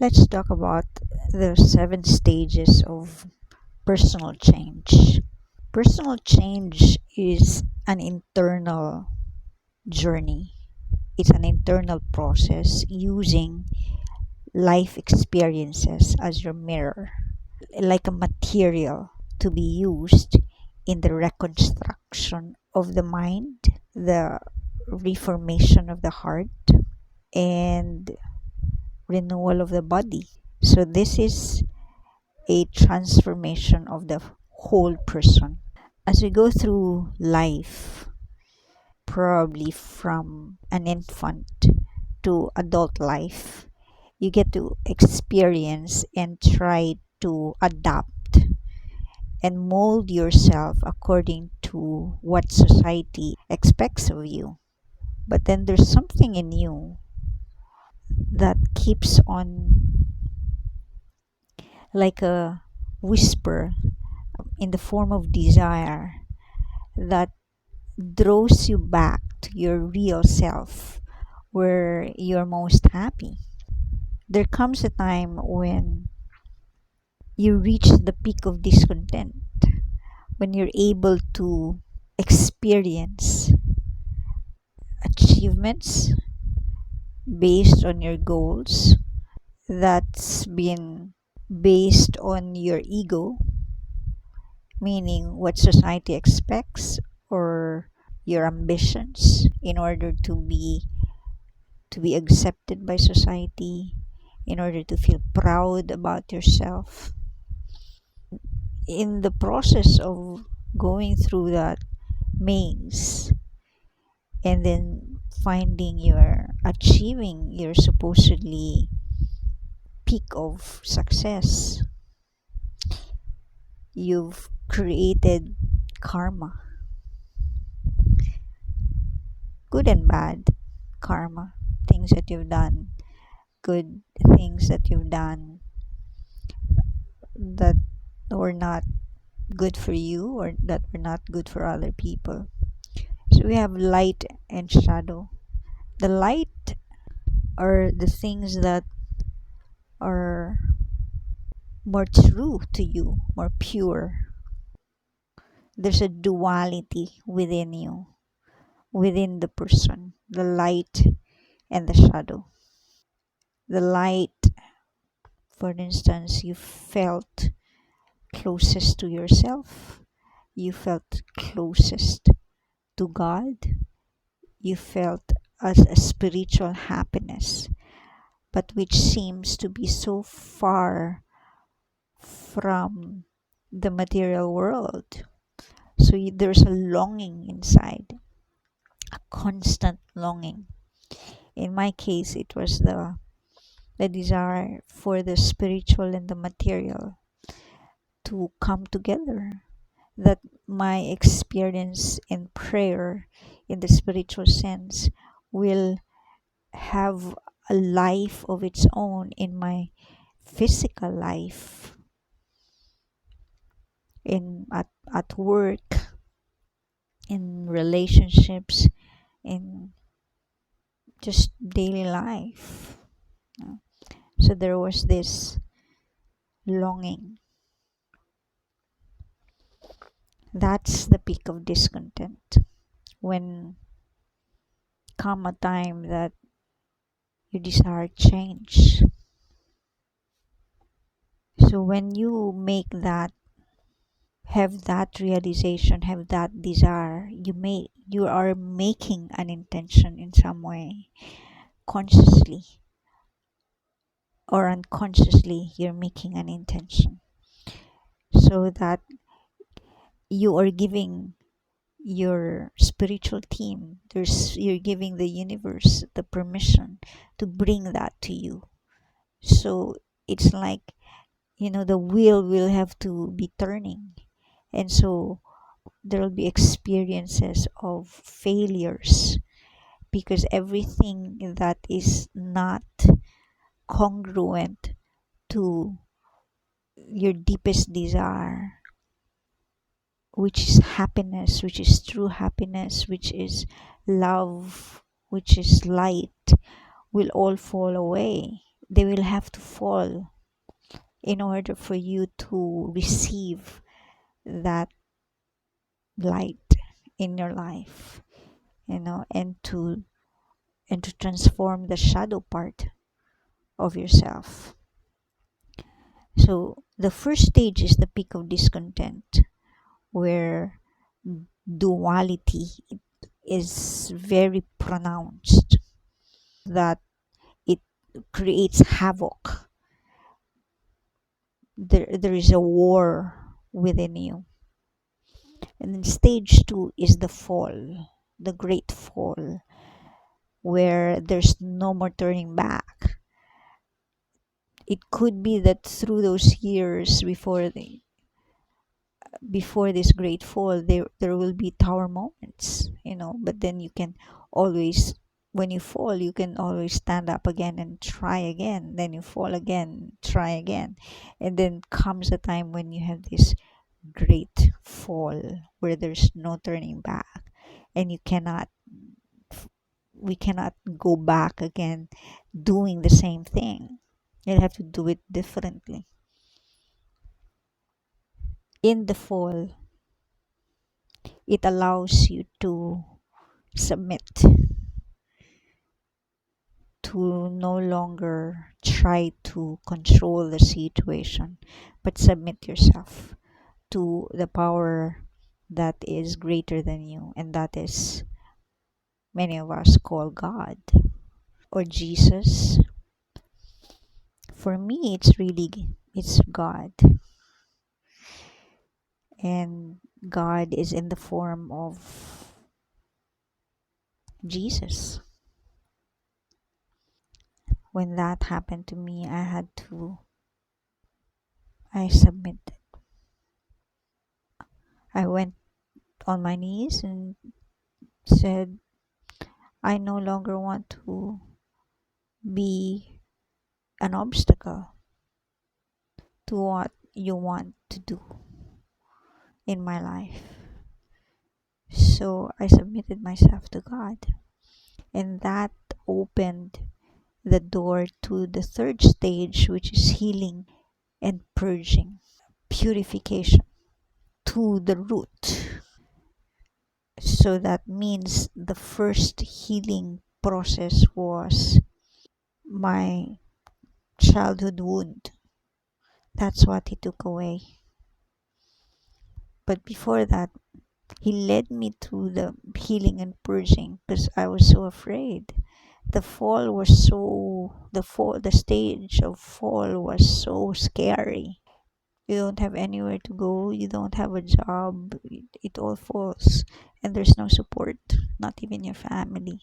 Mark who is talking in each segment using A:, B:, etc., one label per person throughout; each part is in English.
A: Let's talk about the 7 stages of personal change. Personal change is an internal journey, it's an internal process using life experiences as your mirror, like a material to be used in the reconstruction of the mind, the reformation of the heart, and renewal of the body. So, this is a transformation of the whole person. As we go through life, probably from an infant to adult life, you get to experience and try to adapt and mold yourself according to what society expects of you. But then there's something in you that keeps on, like a whisper in the form of desire, that draws you back to your real self where you're most happy. There comes a time when you reach the peak of discontent, when you're able to experience achievements based on your goals that's been based on your ego, meaning what society expects, or your ambitions in order to be accepted by society, in order to feel proud about yourself. In the process of going through that maze and then finding you're achieving your supposedly peak of success, you've created karma, good and bad karma, things that you've done, good things that you've done that were not good for you or that were not good for other people. So we have light and shadow. The light are the things that are more true to you, more pure. There's a duality within you, within the person, the light and the shadow. The light, for instance, you felt closest to yourself, you felt closest to God, you felt as a spiritual happiness, but which seems to be so far from the material world. So there's a longing inside, a constant longing. In my case, it was the desire for the spiritual and the material to come together. That my experience in prayer, in the spiritual sense, will have a life of its own in my physical life, in at work, in relationships, in just daily life. So there was this longing. That's the peak of discontent. When come a time that you desire change. So when you make that, have that realization, have that desire, you are making an intention in some way, consciously or unconsciously, you're making an intention, so that you are giving your spiritual team, you're giving the universe the permission to bring that to you. So it's like, the wheel will have to be turning, and so there will be experiences of failures, because everything that is not congruent to your deepest desire, which is happiness, which is true happiness, which is love, which is light, will all fall away. they will have to fall in order for you to receive that light in your life, and to transform the shadow part of yourself. So the first stage is the peak of discontent, where duality is very pronounced, that it creates havoc. There is a war within you. And then stage two is the fall, the great fall, where there's no more turning back. It could be that through those years before this great fall, there will be tower moments, but then you can always, when you fall, you can always stand up again and try again. Then you fall again, try again. And then comes a time when you have this great fall where there's no turning back, and we cannot go back again doing the same thing. You have to do it differently. In the fall, it allows you to submit, to no longer try to control the situation, but submit yourself to the power that is greater than you, and that is, many of us call God or Jesus. For me, it's God, and God is in the form of Jesus. When that happened to me, I submitted. I went on my knees and said, I no longer want to be an obstacle to what you want to do in my life. So I submitted myself to God, and that opened the door to the third stage, which is healing and purging, purification to the root. So that means the first healing process was my childhood wound. That's what he took away. But before that, he led me through the healing and purging because I was so afraid. The stage of fall was so scary. You don't have anywhere to go, you don't have a job, it all falls, and there's no support, not even your family.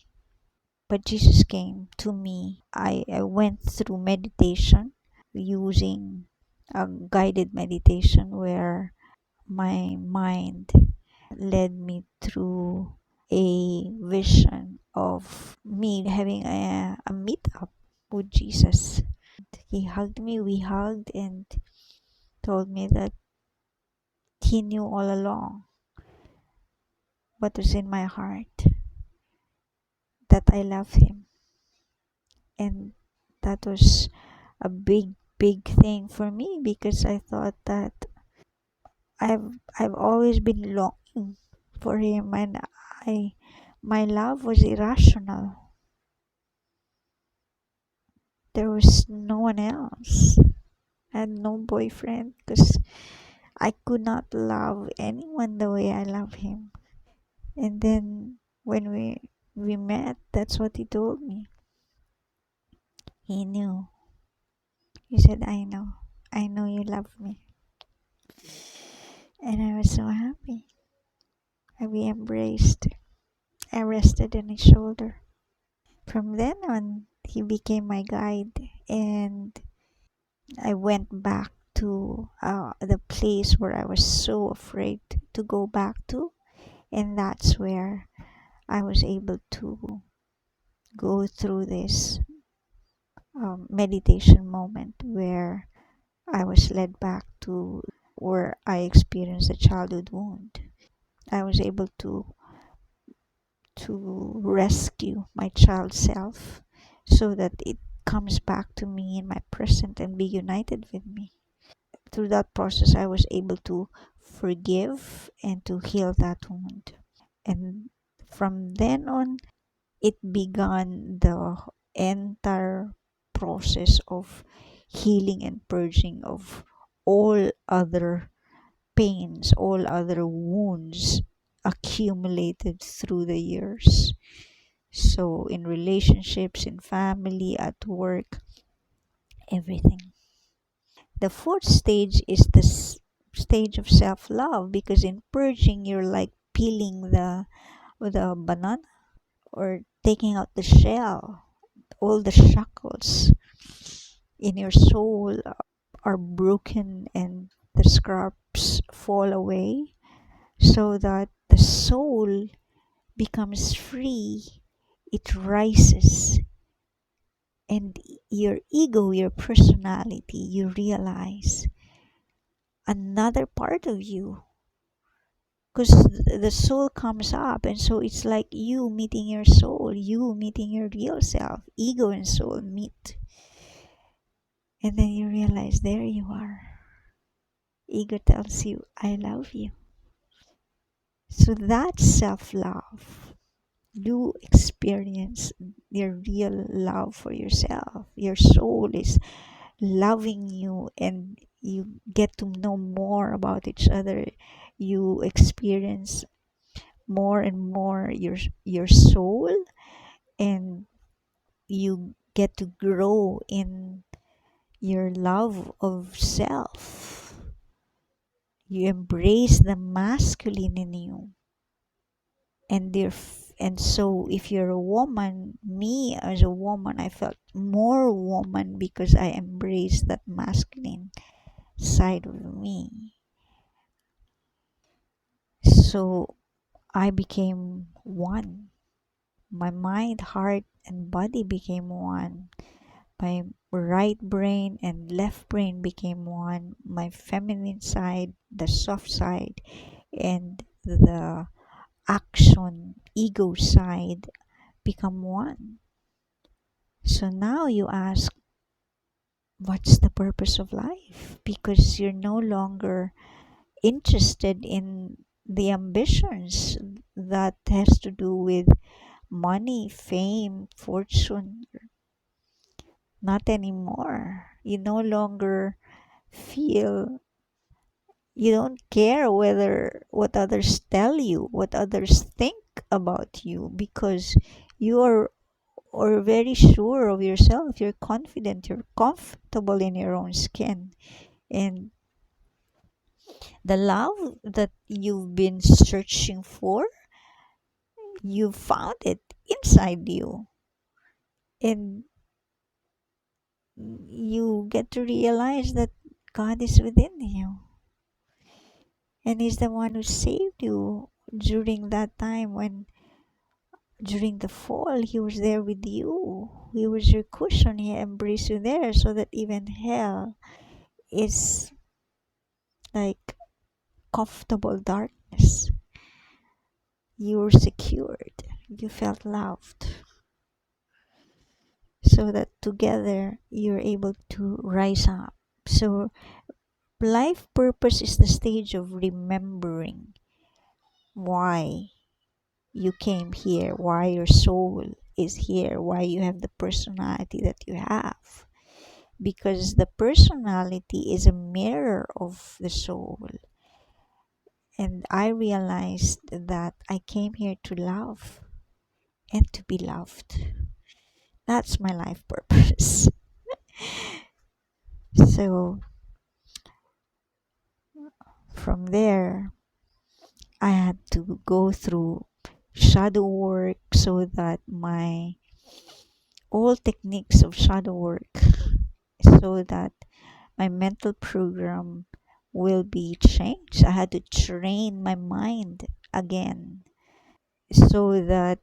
A: But Jesus came to me. I went through meditation, using a guided meditation where my mind led me through a vision of me having a meetup with Jesus. He hugged me, we hugged, and told me that he knew all along what was in my heart, that I love him. And that was a big, big thing for me, because I thought that I've always been longing for him, and my love was irrational. There was no one else. I had no boyfriend because I could not love anyone the way I love him. And then when we met, that's what he told me. He knew. He said, I know you love me. And I was so happy. And we embraced. I rested on his shoulder. From then on, he became my guide, and I went back to the place where I was so afraid to go back to, and that's where I was able to go through this meditation moment where I was led back to where I experienced a childhood wound. I was able to rescue my child self so that comes back to me in my present and be united with me. Through that process, I was able to forgive and to heal that wound. And from then on, it began the entire process of healing and purging of all other pains, all other wounds accumulated through the years. So, in relationships, in family, at work, everything. The fourth stage is the stage of self love, because in purging, you're like peeling the banana or taking out the shell. All the shackles in your soul are broken and the scraps fall away, so that the soul becomes free. It rises, and your ego, your personality, you realize another part of you, because the soul comes up, and so it's like you meeting your soul, you meeting your real self. Ego and soul meet, and then you realize there you are. Ego tells you, I love you. So that's self love. You experience your real love for yourself. Your soul is loving you, and you get to know more about each other. You experience more and more your soul, and you get to grow in your love of self. You embrace the masculine in you, and so if you're a woman, me as a woman, I felt more woman because I embraced that masculine side of me. So I became one. My mind, heart, and body became one. My right brain and left brain became one. My feminine side, the soft side, and the action, ego side become one. So now you ask, what's the purpose of life? Because you're no longer interested in the ambitions that has to do with money, fame, fortune. Not anymore. You no longer feel, you don't care whether what others tell you, what others think about you, because you are very sure of yourself. You're confident, you're comfortable in your own skin. And the love that you've been searching for, you found it inside you. And you get to realize that God is within you. And He's the one who saved you during that time when, during the fall, He was there with you. He was your cushion. He embraced you there, so that even hell is like comfortable darkness. You were secured. You felt loved. So that together you're able to rise up. So life purpose is the stage of remembering why you came here, why your soul is here, why you have the personality that you have. Because the personality is a mirror of the soul. And I realized that I came here to love and to be loved. That's my life purpose. So from there, I had to go through shadow work, so that my all techniques of shadow work, so that my mental program will be changed. I had to train my mind again, so that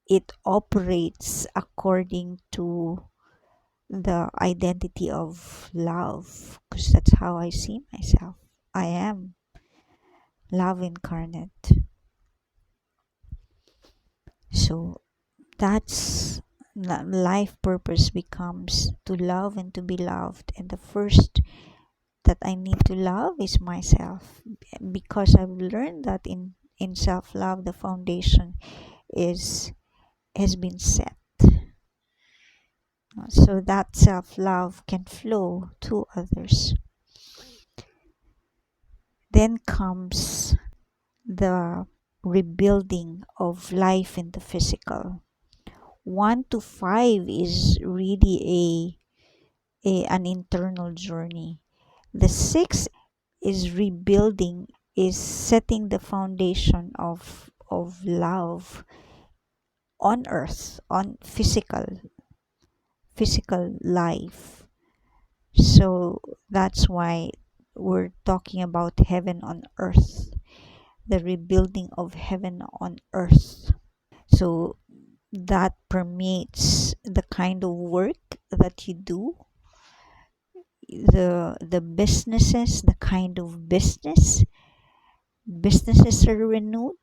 A: it operates according to the identity of love, because that's how I see myself. I am love incarnate. So that's life purpose becomes to love and to be loved. And the first that I need to love is myself, because I've learned that in self-love the foundation is has been set, so that self-love can flow to others. Then comes the rebuilding of life in the physical. 1 to 5 is really an internal journey. The 6 is rebuilding, is setting the foundation of love on earth, on physical life. So that's why we're talking about heaven on earth, the rebuilding of heaven on earth. So that permeates the kind of work that you do, the businesses, the kind of businesses are renewed,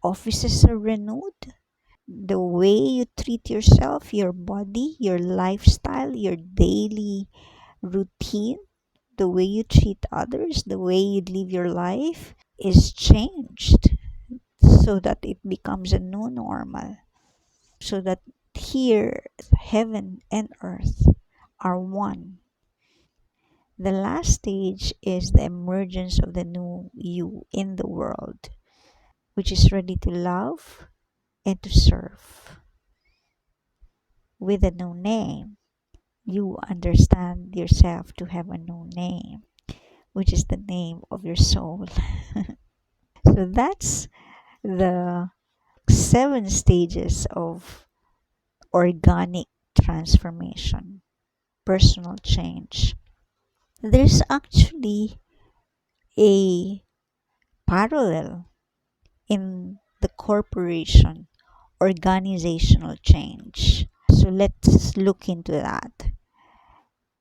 A: offices are renewed, the way you treat yourself, your body, your lifestyle, your daily routine, the way you treat others, the way you live your life is changed, so that it becomes a new normal. So that here, heaven and earth are one. The last stage is the emergence of the new you in the world, which is ready to love and to serve. With a new name, you understand yourself to have a new name, which is the name of your soul. So that's the 7 stages of organic transformation, personal change. There's actually a parallel in the corporation organizational change. So let's look into that.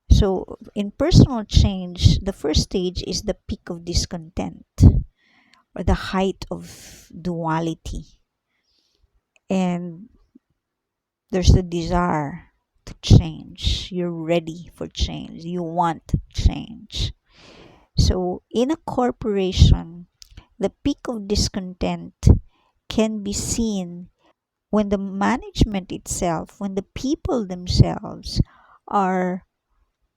A: So in personal change, the first stage is the peak of discontent, or the height of duality. And there's the desire to change. You're ready for change. You want change. So in a corporation, the peak of discontent can be seen when the management itself, when the people themselves are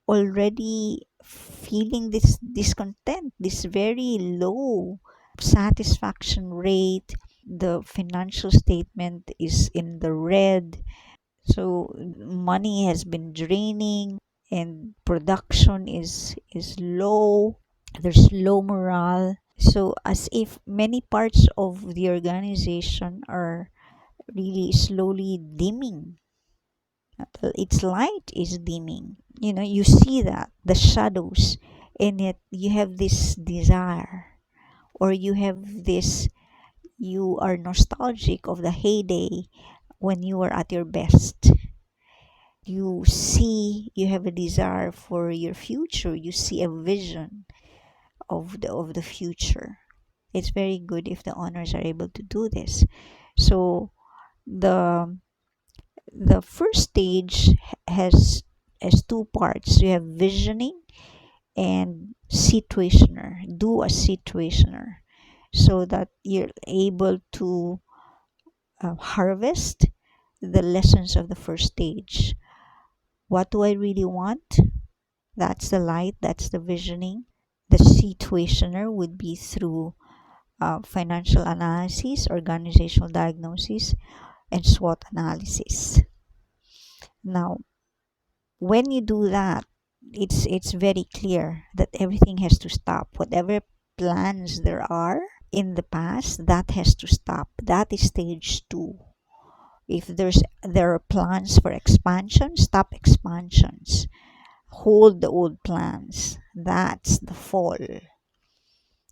A: already feeling this discontent, this very low satisfaction rate. The financial statement is in the red. So money has been draining and production is low. There's low morale. So as if many parts of the organization are really slowly dimming. Its light is dimming. You see that, the shadows, and yet you have this desire, or you are nostalgic of the heyday when you were at your best. You have a desire for your future. You see a vision of the future. It's very good if the owners are able to do this. So the the first stage has 2 parts. You have visioning and situationer. Do a situationer, so that you're able to harvest the lessons of the first stage. What do I really want? That's the light, that's the visioning. The situationer would be through financial analysis, organizational diagnosis, and SWOT analysis. Now, when you do that, it's very clear that everything has to stop. Whatever plans there are in the past, that has to stop. That is stage 2. If there are plans for expansion, stop expansions. Hold the old plans. That's the fall.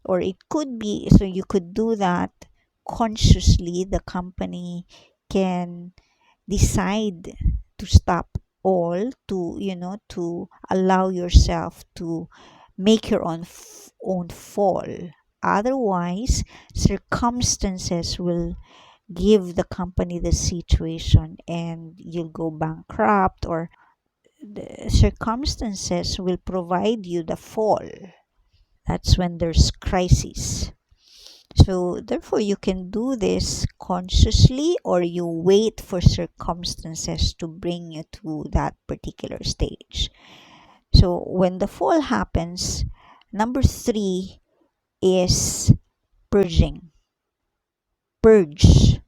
A: Or it could be, so you could do that consciously. The company can decide to stop all, to allow yourself to make your own fall. Otherwise, circumstances will give the company the situation and you'll go bankrupt, or the circumstances will provide you the fall. That's when there's crisis. So therefore you can do this consciously, or you wait for circumstances to bring you to that particular stage. So when the fall happens, number 3 is purging. Purge.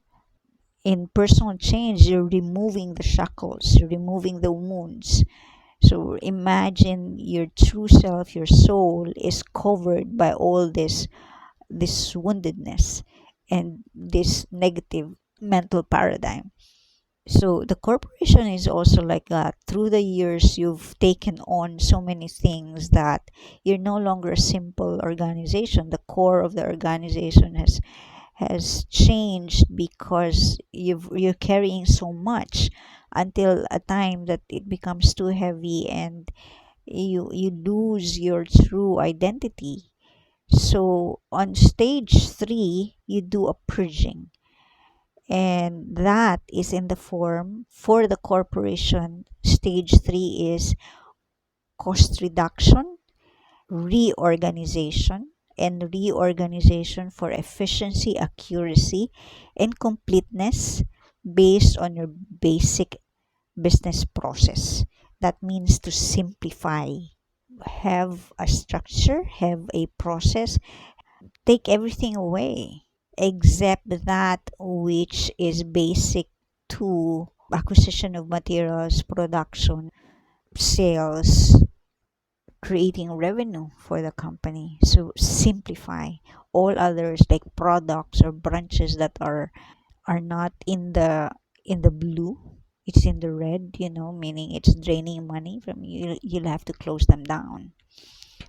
A: In personal change, you're removing the shackles, you're removing the wounds. So imagine your true self, your soul is covered by all this woundedness and this negative mental paradigm. So the corporation is also like that. Through the years, you've taken on so many things that you're no longer a simple organization. The core of the organization has changed because you're carrying so much until a time that it becomes too heavy and you lose your true identity. So on stage 3, you do a purging, and that is in the form for the corporation. Stage 3 is cost reduction, reorganization, and reorganization for efficiency, accuracy, and completeness based on your basic business process. That means to simplify, have a structure, have a process, take everything away except that which is basic to acquisition of materials, production, sales, creating revenue for the company. So simplify. All others like products or branches that are not in the blue, it's in the red, meaning it's draining money from you, you'll have to close them down.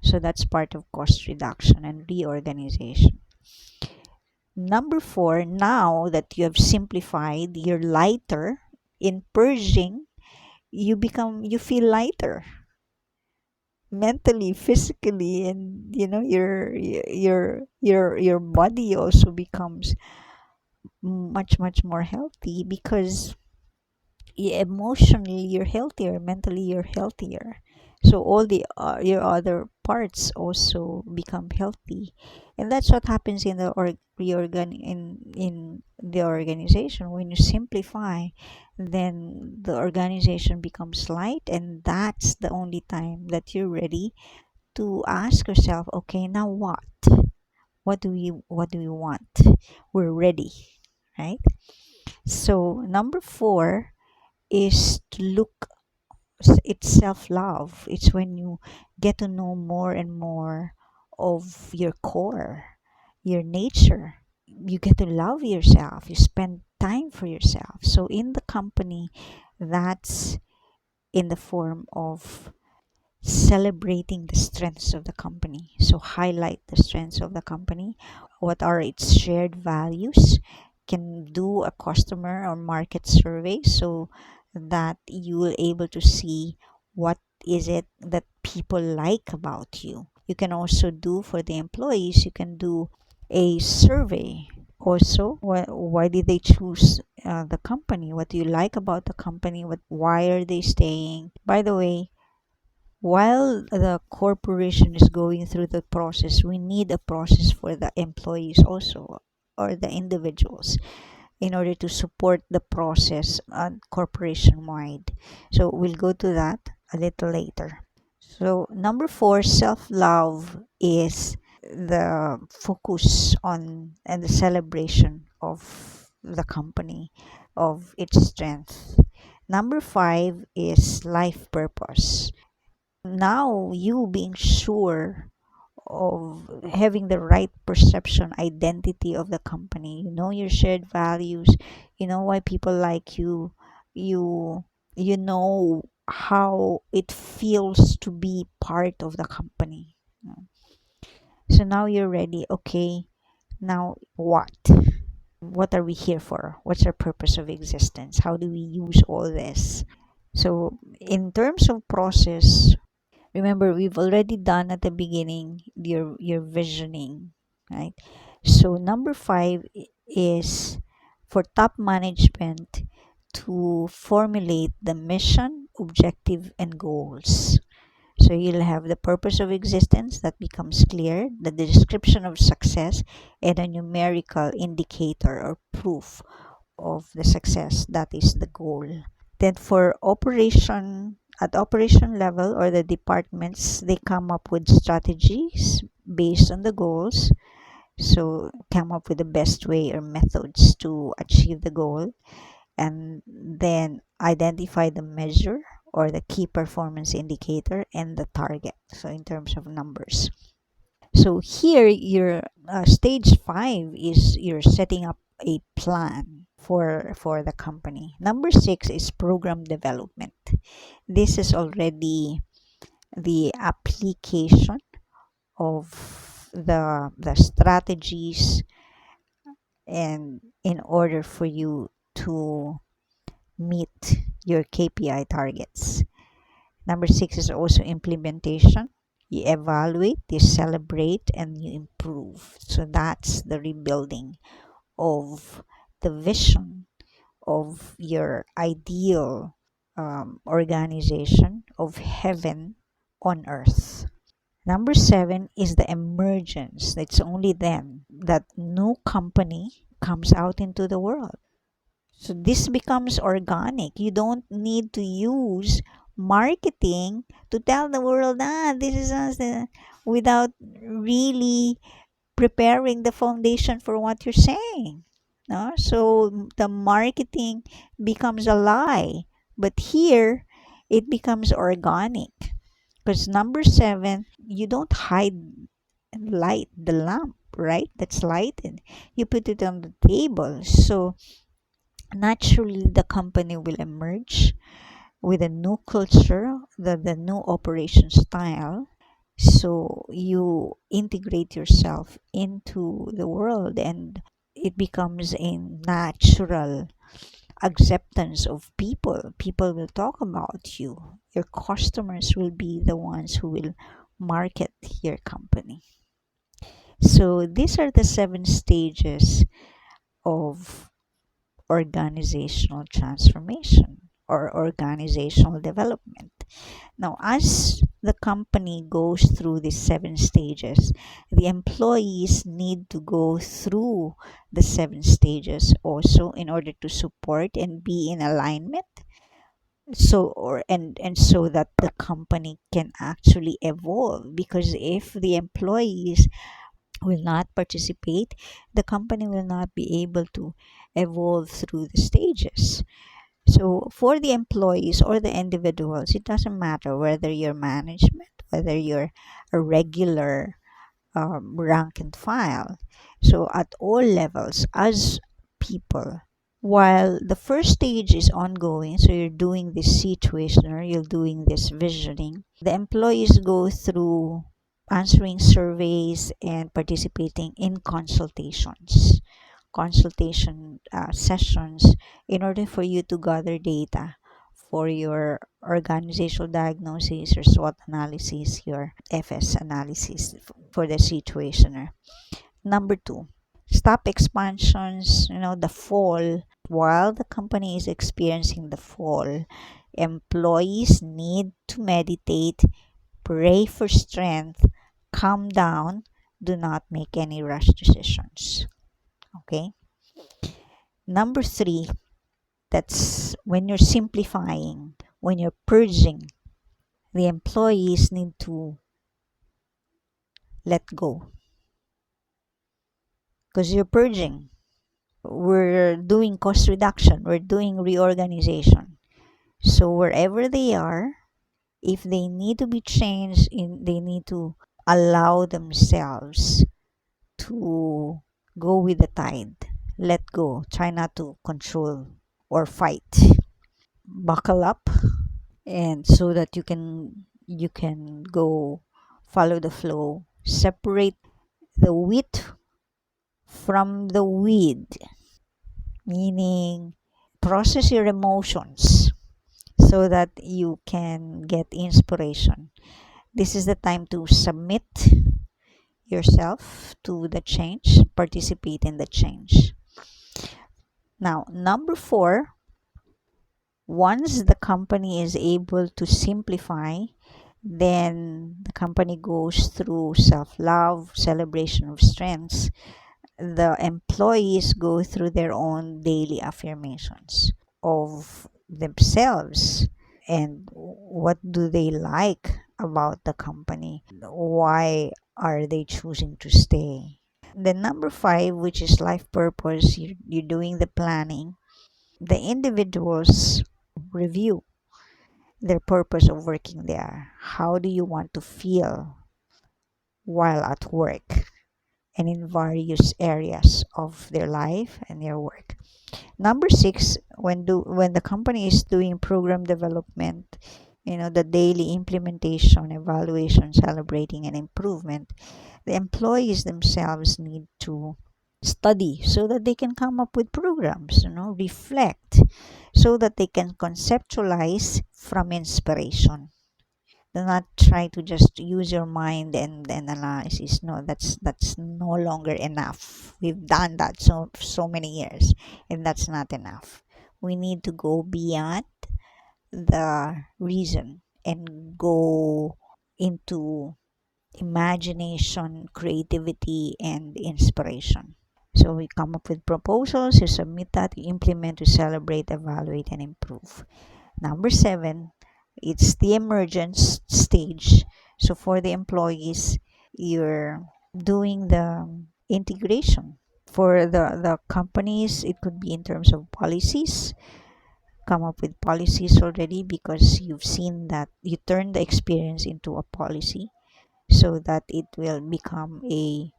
A: So that's part of cost reduction and reorganization. Number 4, now that you have simplified, you're lighter. In purging, you feel lighter mentally, physically, and your body also becomes much more healthy because emotionally you're healthier, mentally you're healthier. So all the your other parts also become healthy, and that's what happens in the in the organization. When you simplify, then the organization becomes light, and that's the only time that you're ready to ask yourself, okay, now what? What do we want? We're ready, right? So number 4 is to look. It's self-love. It's when you get to know more and more of your core, your nature. You get to love yourself. You spend time for yourself. So in the company, that's in the form of celebrating the strengths of the company. So highlight the strengths of the company. What are its shared values? Can do a customer or market survey so that you will able to see what is it that people like about you. You can also do for the employees, you can do a survey. Also, why did they choose the company? What do you like about the company? Why are they staying? By the way, while the corporation is going through the process, we need a process for the employees also, or the individuals, in order to support the process corporation wide. So we'll go to that a little later. So number 4, self-love is the focus on and the celebration of the company, of its strength. Number 5 is life purpose. Now you being sure of having the right perception, identity of the company, your shared values, why people like you you know how it feels to be part of the company. So now you're ready. Okay, now what are we here for? What's our purpose of existence? How do we use all this? So in terms of process, remember, we've already done at the beginning your visioning, right? So number 5 is for top management to formulate the mission, objective, and goals. So you'll have the purpose of existence that becomes clear, the description of success, and a numerical indicator or proof of the success. That is the goal. Then for at operation level or the departments, they come up with strategies based on the goals. So come up with the best way or methods to achieve the goal, and then identify the measure or the key performance indicator and the target. So in terms of numbers. So here your stage 5 is you're setting up a plan for the company. Number 6 is program development. This is already the application of the strategies, and in order for you to meet your KPI targets. Number 6 is also implementation. You evaluate, you celebrate, and you improve. So that's the rebuilding of the vision of your ideal organization of heaven on earth. Number 7 is the emergence. It's only then that new company comes out into the world. So this becomes organic. You don't need to use marketing to tell the world, this is us, without really preparing the foundation for what you're saying. No? So the marketing becomes a lie. But here, it becomes organic. Because number 7, you don't hide and light the lamp, right? That's lighted. You put it on the table. So naturally, the company will emerge with a new culture, the new operation style. So you integrate yourself into the world, and it becomes a natural acceptance of people. People will talk about you. Your customers will be the ones who will market your company. So these are the 7 stages of organizational transformation or organizational development. Now, as the company goes through these 7 stages, the employees need to go through the 7 stages also in order to support and be in alignment. And so that the company can actually evolve, because if the employees will not participate, the company will not be able to evolve through the stages. So for the employees or the individuals, it doesn't matter whether you're management, whether you're a regular rank and file. So at all levels, as people, while the first stage is ongoing, so you're doing this situationer, you're doing this visioning, the employees go through answering surveys and participating in consultation sessions in order for you to gather data for your organizational diagnosis, your SWOT analysis, your FS analysis for the situationer. Number 2, stop expansions, the fall. While the company is experiencing the fall, employees need to meditate, pray for strength, calm down, do not make any rash decisions. Okay? Number 3, that's when you're simplifying, when you're purging, the employees need to let go. Because you're purging. We're doing cost reduction, we're doing reorganization. So wherever they are, if they need to be changed, they need to allow themselves to go with the tide. Let go. Try not to control or fight. Buckle up, and so that you can go follow the flow. Separate the wheat from the weed, meaning process your emotions so that you can get inspiration. This is the time to submit yourself to the change, participate in the change. Now, number four, once the company is able to simplify, then the company goes through self love, celebration of strengths. The employees go through their own daily affirmations of themselves and what do they like about the company, why are they choosing to stay. The number five, which is life purpose, you're doing the planning. The individuals review their purpose of working there. How do you want to feel while at work and in various areas of their life and their work? Number six, when the company is doing program development, the daily implementation, evaluation, celebrating, and improvement, the employees themselves need to study so that they can come up with programs, reflect so that they can conceptualize from inspiration. Do not try to just use your mind and analysis. No, that's no longer enough. We've done that so many years, and that's not enough. We need to go beyond the reason and go into imagination, creativity, and inspiration. So we come up with proposals, you submit that, you implement, you celebrate, evaluate, and improve. Number seven, it's the emergence stage. So for the employees, you're doing the integration. For the companies, it could be in terms of policies. Come up with policies already because you've seen that you turn the experience into a policy so that it will become a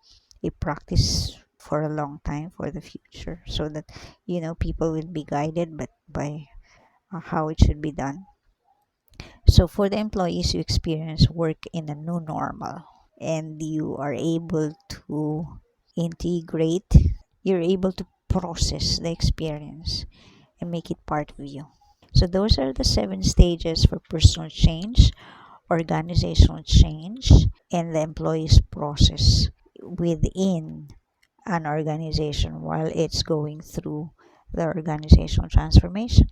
A: practice for a long time for the future so that people will be guided but by how it should be done. So for the employees, you experience work in a new normal and you are able to integrate, you're able to process the experience and make it part of you. So those are the seven stages for personal change, organizational change, and the employee's process within an organization while it's going through the organizational transformation.